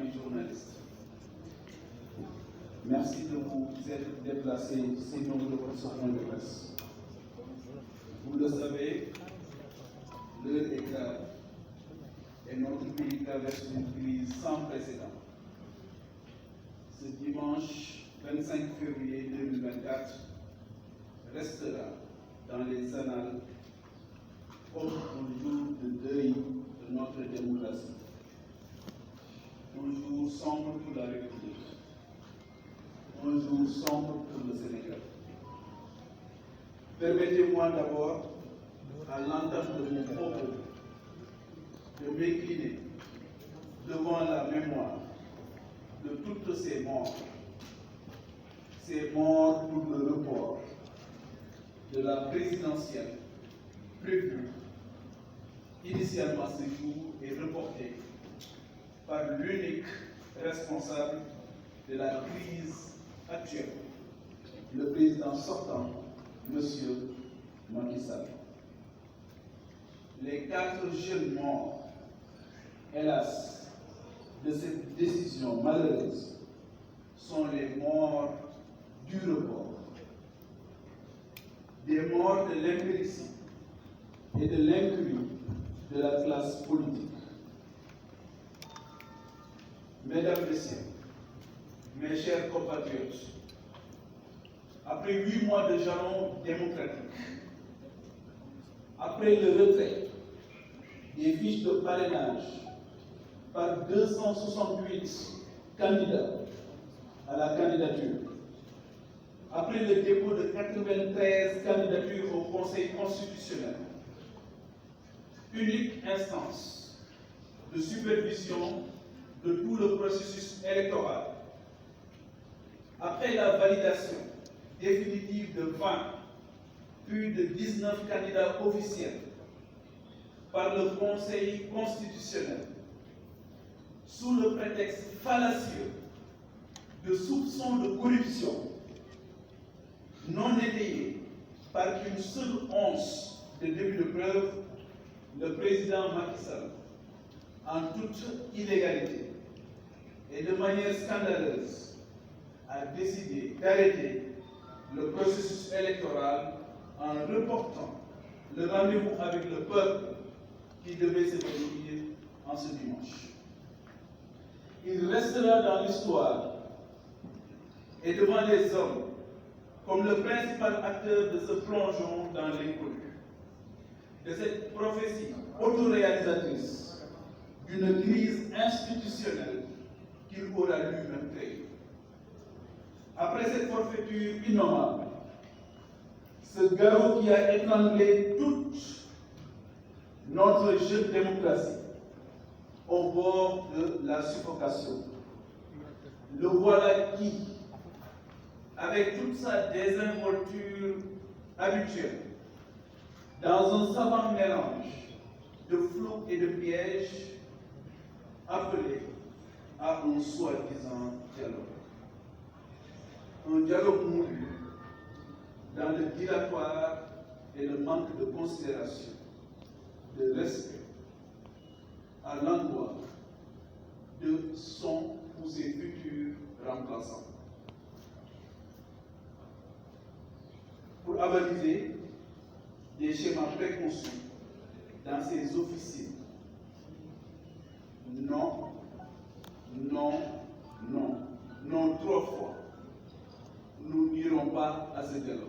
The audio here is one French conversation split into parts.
amis journalistes. Merci de vous être déplacés si nombreux pour ce point de presse. Vous le savez, l'heure est grave et notre pays traverse une crise sans précédent. Ce dimanche 25 février 2024 restera dans les annales comme un jour de deuil de notre démocratie. Un jour sombre pour la République. Un jour sombre pour le Sénégal. Permettez-moi d'abord, à l'entame de mon propos, de m'incliner devant la mémoire de toutes ces morts pour le report de la présidentielle prévue initialement ce jour et reportée par l'unique responsable de la crise actuelle, le président sortant, M. Macky Sall. Les 4 jeunes morts, hélas, de cette décision malheureuse sont les morts du report, des morts de l'impéritie et de l'incurie de la classe politique. Mesdames, Messieurs, mes chers compatriotes, après 8 mois de jalon démocratique, après le retrait des fiches de parrainage par 268 candidats à la candidature, après le dépôt de 93 candidatures au Conseil constitutionnel, unique instance de supervision de tout le processus électoral, après la validation définitive de 20, puis de 19 candidats officiels par le Conseil constitutionnel, sous le prétexte fallacieux de soupçons de corruption non étayés par une seule once de début de preuve, le président Macky Sall, en toute illégalité et de manière scandaleuse, a décidé d'arrêter le processus électoral en reportant le rendez-vous avec le peuple qui devait se tenir en ce dimanche. Il restera dans l'histoire et devant les hommes comme le principal acteur de ce plongeon dans l'inconnu, de cette prophétie autoréalisatrice d'une crise institutionnelle qu'il aura lui-même créée. Après cette forfaiture innommable, ce garrot qui a étranglé toute notre jeune démocratie au bord de la suffocation, le voilà qui, avec toute sa désinvolture habituelle, dans un savant mélange de flou et de pièges, appelé à un soi-disant dialogue. Un dialogue moulu dans le dilatoire et le manque de considération, de respect à l'endroit de son ou ses futurs remplaçants. Pour avaliser des schémas préconçus dans ses officines. Non, non, non, non 3 fois. Nous n'irons pas à ce dialogue.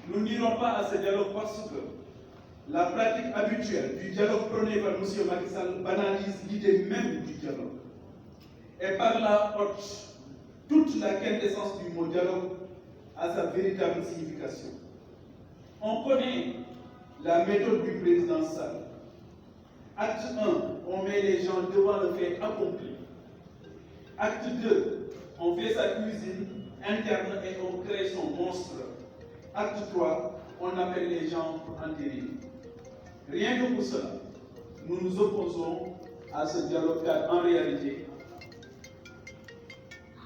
Nous n'irons pas à ce dialogue parce que la pratique habituelle du dialogue prôné par M. Macky Sall banalise l'idée même du dialogue. Et par là ôte toute la quintessence du mot dialogue à sa véritable signification. On connaît la méthode du président Sall. Acte 1, on met les gens devant le fait accompli. Acte 2, on fait sa cuisine interne et on crée son monstre. Acte 3, on appelle les gens pour entériner. Rien que pour cela, nous nous opposons à ce dialogue car en réalité,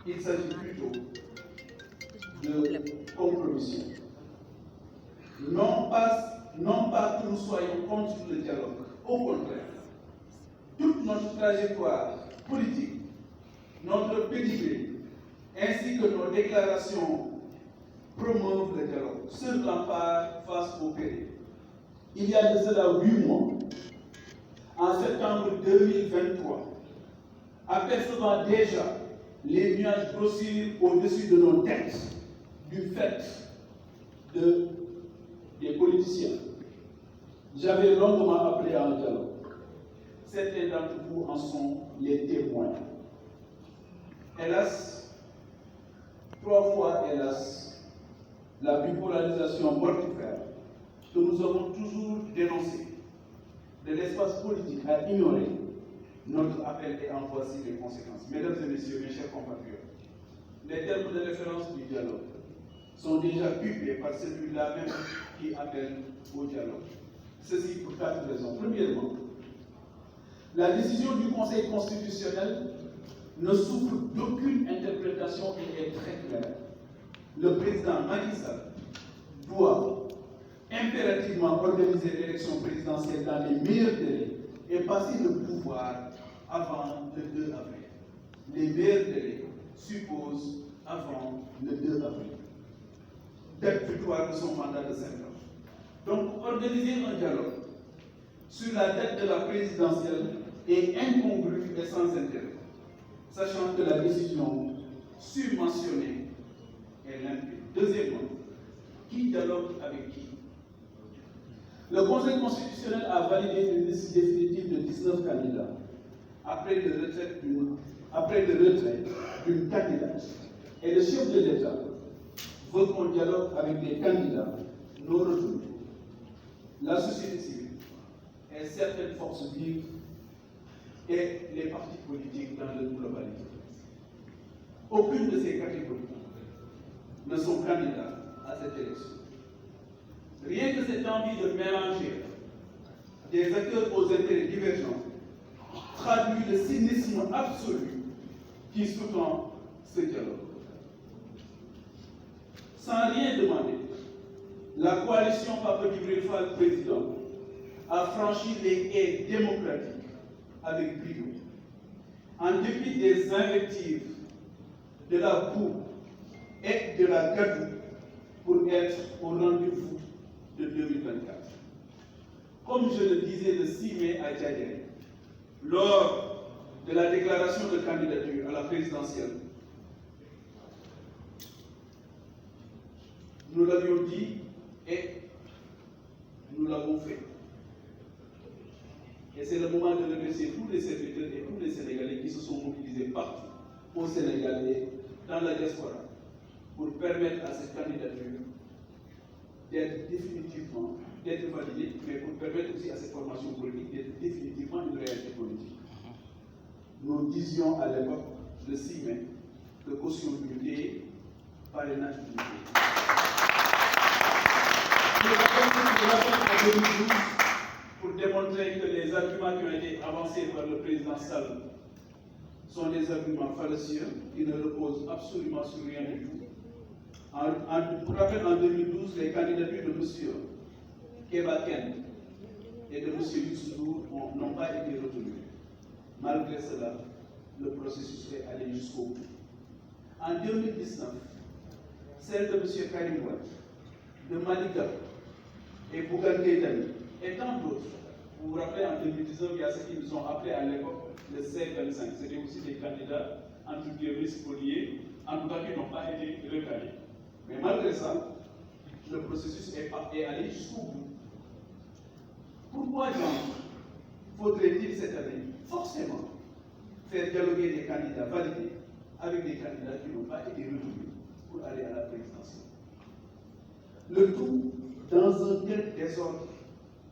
il s'agit plutôt de compromission. Non pas non pas que nous soyons contre le dialogue, au contraire. Toute notre trajectoire politique, notre pédigré, ainsi que nos déclarations promeuvent le dialogue sur l'emploi face au péril. Il y a de cela 8 mois, en septembre 2023, apercevant déjà les nuages grossir au-dessus de nos têtes du fait des politiciens, j'avais longuement appelé à un dialogue. Certains d'entre vous en sont les témoins. Hélas, 3 fois hélas, la bipolarisation mortifère que nous avons toujours dénoncée de l'espace politique à ignorer, notre appel est en voici les conséquences. Mesdames et messieurs, mes chers compatriotes, les termes de référence du dialogue sont déjà publiés par celui-là même qui appelle au dialogue. Ceci pour 4 raisons. Premièrement, la décision du Conseil constitutionnel ne souffre d'aucune interprétation et est très claire. Le président Macky Sall doit impérativement organiser l'élection présidentielle dans les meilleurs délais et passer le pouvoir avant le 2 avril. Les meilleurs délais supposent avant le 2 avril. Date butoir de son mandat de 5 ans. Donc, organiser un dialogue sur la date de la présidentielle est incongru et sans intérêt, sachant que la décision surmentionnée est limpide. Deuxièmement, qui dialogue avec qui? Le Conseil constitutionnel a validé une liste définitive de 19 candidats après le retrait d'une candidate. Et le chef de l'État veut qu'on dialogue avec des candidats non retenus. La société civile et certaines forces vives et les partis politiques dans leur globalité. Aucune de ces catégories ne sont candidats à cette élection. Rien que cette envie de mélanger des acteurs aux intérêts divergents traduit le cynisme absolu qui sous-tend ce dialogue. Sans rien demander, la coalition Papa Djibril Fall président a franchi les haies démocratiques avec brio, en dépit des invectives, de la boue et de la gadoue pour être au rendez-vous de 2024. Comme je le disais le 6 mai à Djadjaï, lors de la déclaration de candidature à la présidentielle, nous l'avions dit et nous l'avons fait. Et c'est le moment de remercier tous les serviteurs et tous les Sénégalais qui se sont mobilisés partout au Sénégal et dans la diaspora pour permettre à cette candidature d'être validée, mais pour permettre aussi à cette formation politique d'être définitivement une réalité politique. Nous disions à l'époque, le 6 mai, que caution d'unité, parrainage d'unité. Je rappelle en 2012, pour démontrer que les arguments qui ont été avancés par le président Sall sont des arguments fallacieux, qui ne reposent absolument sur rien du tout. Pour rappel, en 2012, les candidatures de M. Keba Ken et de M. Youssou n'ont pas été retenues. Malgré cela, le processus est allé jusqu'au bout. En 2019, celle de M. Karim Wade, de Malika et Bougan Keïtani, et tant d'autres. Vous vous rappelez, en 2019, il y a ceux qui nous ont appelés à l'époque le C25. C'était aussi des candidats entre guillemets spoliés, en tout cas qui n'ont pas été recalés. Mais malgré ça, le processus est allé jusqu'au bout. Pourquoi donc faudrait-il cette année forcément faire dialoguer des candidats validés avec des candidats qui n'ont pas été retenus pour aller à la présidentielle? Le tout dans un tel désordre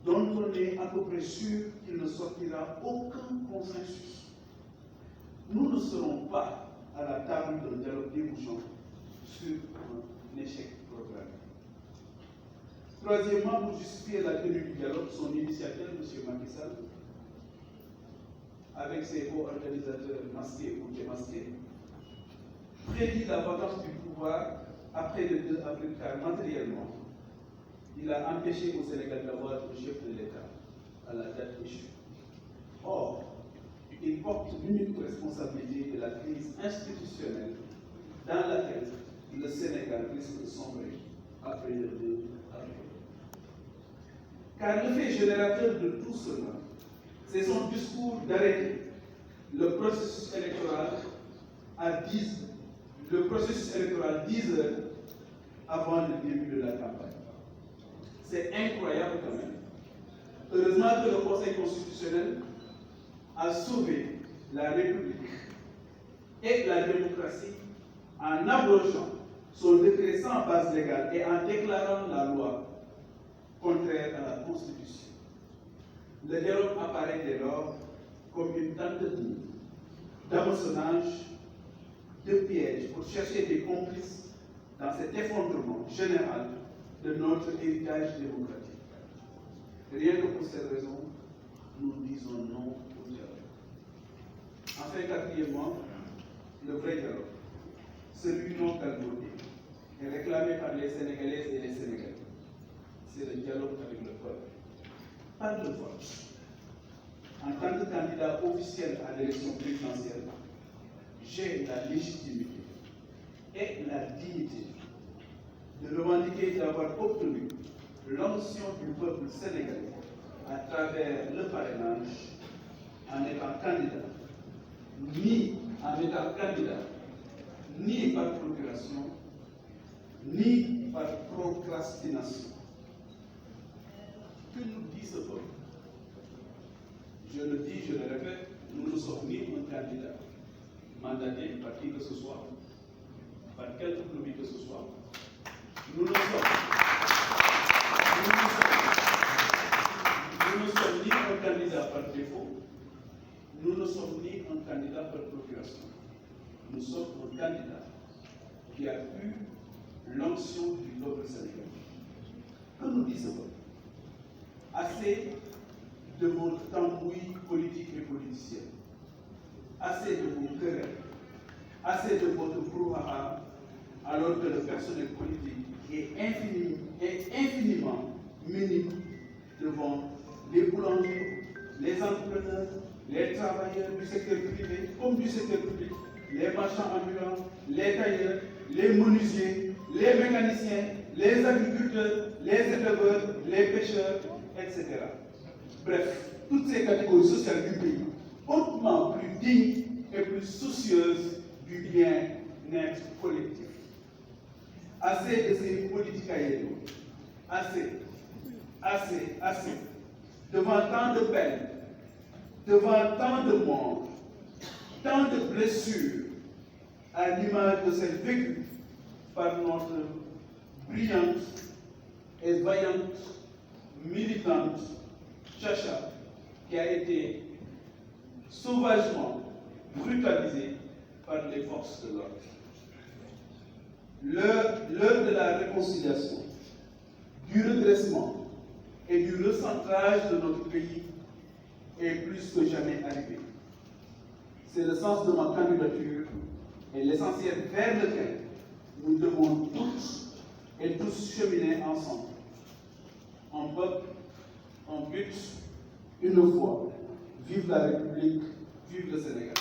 dont on est à peu près sûr qu'il ne sortira aucun consensus. Nous ne serons pas à la table d'un dialogue débouchant sur un échec programmé. Troisièmement, pour justifier la tenue du dialogue, son initiateur, M. Macky Sall, avec ses co-organisateurs masqués ou démasqués, prédit la vacance du pouvoir après le 2 avril, car matériellement, il a empêché au Sénégal d'avoir un chef de l'État à la date échue. Or, il porte l'unique responsabilité de la crise institutionnelle dans laquelle le Sénégal risque de sombrer après le 2 avril. Car le fait générateur de tout cela, c'est son discours d'arrêter le processus électoral à 10 heures avant le début de la campagne. C'est incroyable quand même. Heureusement que le Conseil constitutionnel a sauvé la République et la démocratie en abrogeant son décret sans base légale et en déclarant la loi contraire à la Constitution. Le dialogue apparaît dès lors comme une tentative d'hameçonnage, de piège pour chercher des complices dans cet effondrement général de notre héritage démocratique. Rien que pour cette raison, nous disons non au dialogue. Enfin, quatrièmement, le vrai dialogue, celui non galvaudé, est réclamé par les Sénégalaises et les Sénégalais. C'est le dialogue avec le peuple, pas le vote. En tant que candidat officiel à l'élection présidentielle, j'ai la légitimité et la dignité de revendiquer d'avoir obtenu l'onction du peuple sénégalais à travers le parrainage en étant candidat, ni par procuration, ni par procrastination. Que nous dit ce peuple? Je le dis, je le répète, nous ne sommes ni un candidat mandaté par qui que ce soit, par quelque lobby que ce soit. Nous ne sommes ni un candidat par défaut, nous ne sommes ni un candidat par procuration. Nous sommes un candidat qui a eu l'onction du peuple sénégalais. Que nous dit ce peuple? Assez de votre tambouille politique et politicienne, assez de vos querelles, assez de votre brouhaha, alors que le personnel politique est infiniment minime devant les boulangers, les entrepreneurs, les travailleurs du secteur privé comme du secteur public, les marchands ambulants, les tailleurs, les menuisiers, les mécaniciens, les agriculteurs, les éleveurs, les pêcheurs, etc. Bref, toutes ces catégories sociales du pays, hautement plus dignes et plus soucieuses du bien-être collectif. Assez de ces politiques aériennes. Assez. Devant tant de peines, devant tant de morts, tant de blessures, à l'image de celles vécues par notre brillante et vaillante militante Chacha, qui a été sauvagement brutalisée par les forces de l'ordre. L'heure de la réconciliation, du redressement et du recentrage de notre pays est plus que jamais arrivée. C'est le sens de ma candidature et l'essentiel vers lequel nous devons toutes et tous cheminer ensemble. En peuple, en but, une fois. Vive la République, vive le Sénégal.